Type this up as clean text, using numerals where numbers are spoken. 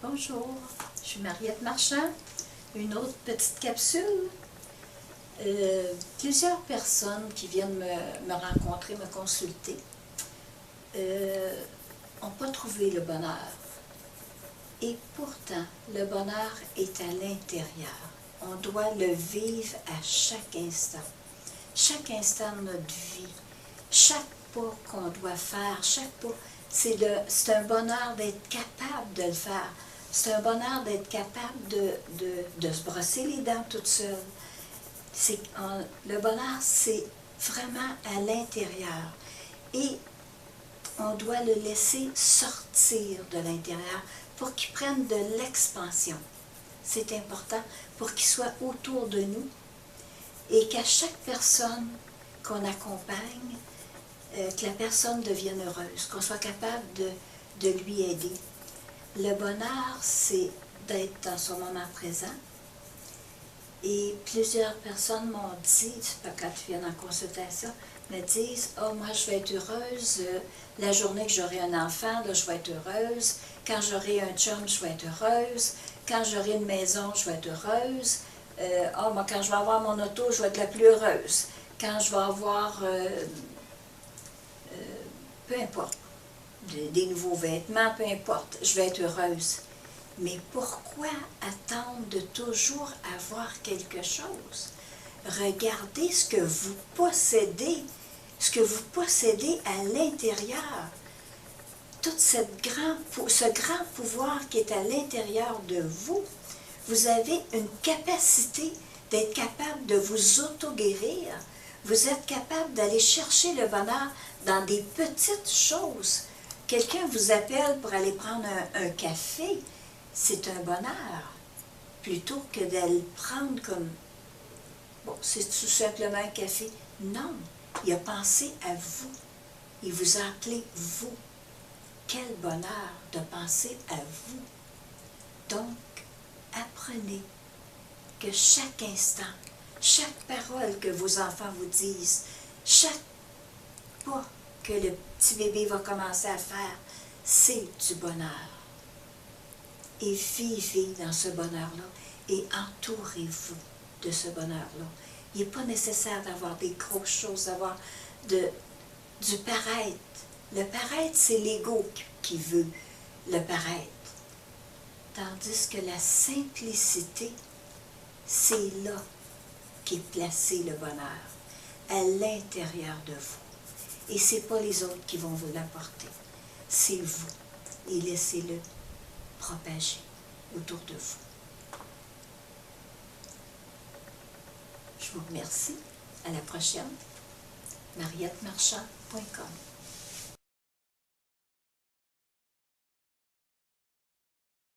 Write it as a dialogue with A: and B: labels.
A: Bonjour, je suis Mariette Marchand. Une autre petite capsule. Plusieurs personnes qui viennent me rencontrer, me consulter, n'ont pas trouvé le bonheur. Et pourtant, le bonheur est à l'intérieur. On doit le vivre à chaque instant. Chaque instant de notre vie, chaque pas qu'on doit faire, chaque pas, c'est un bonheur d'être capable de le faire. C'est un bonheur d'être capable de se brosser les dents toute seule. Le bonheur, c'est vraiment à l'intérieur. Et on doit le laisser sortir de l'intérieur pour qu'il prenne de l'expansion. C'est important pour qu'il soit autour de nous et qu'à chaque personne qu'on accompagne, que la personne devienne heureuse, qu'on soit capable de lui aider. Le bonheur, c'est d'être dans son moment présent. Et plusieurs personnes m'ont dit, quand ils viennent en consultation, me disent « Oh, moi, je vais être heureuse. La journée que j'aurai un enfant, là, je vais être heureuse. Quand j'aurai un chum, je vais être heureuse. Quand j'aurai une maison, je vais être heureuse. Oh, moi, quand je vais avoir mon auto, je vais être la plus heureuse. Quand je vais avoir, peu importe, des nouveaux vêtements, peu importe, je vais être heureuse. » Mais pourquoi attendre de toujours avoir quelque chose? Regardez ce que vous possédez à l'intérieur. Tout ce grand pouvoir qui est à l'intérieur de vous, vous avez une capacité d'être capable de vous auto-guérir. Vous êtes capable d'aller chercher le bonheur dans des petites choses. Quelqu'un vous appelle pour aller prendre un café, c'est un bonheur, plutôt que de le prendre comme, bon, c'est tout simplement un café. Non, il a pensé à vous. Il vous a appelé vous. Quel bonheur de penser à vous. Donc, apprenez que chaque instant, chaque parole que vos enfants vous disent, chaque pas que le petit bébé va commencer à faire, c'est du bonheur. Et vivez dans ce bonheur-là et entourez-vous de ce bonheur-là. Il n'est pas nécessaire d'avoir des grosses choses, d'avoir du paraître. Le paraître, c'est l'ego qui veut le paraître. Tandis que la simplicité, c'est là qu'est placé le bonheur, à l'intérieur de vous. Et ce n'est pas les autres qui vont vous l'apporter, c'est vous. Et laissez-le propager autour de vous. Je vous remercie. À la prochaine. mariettemarchand.com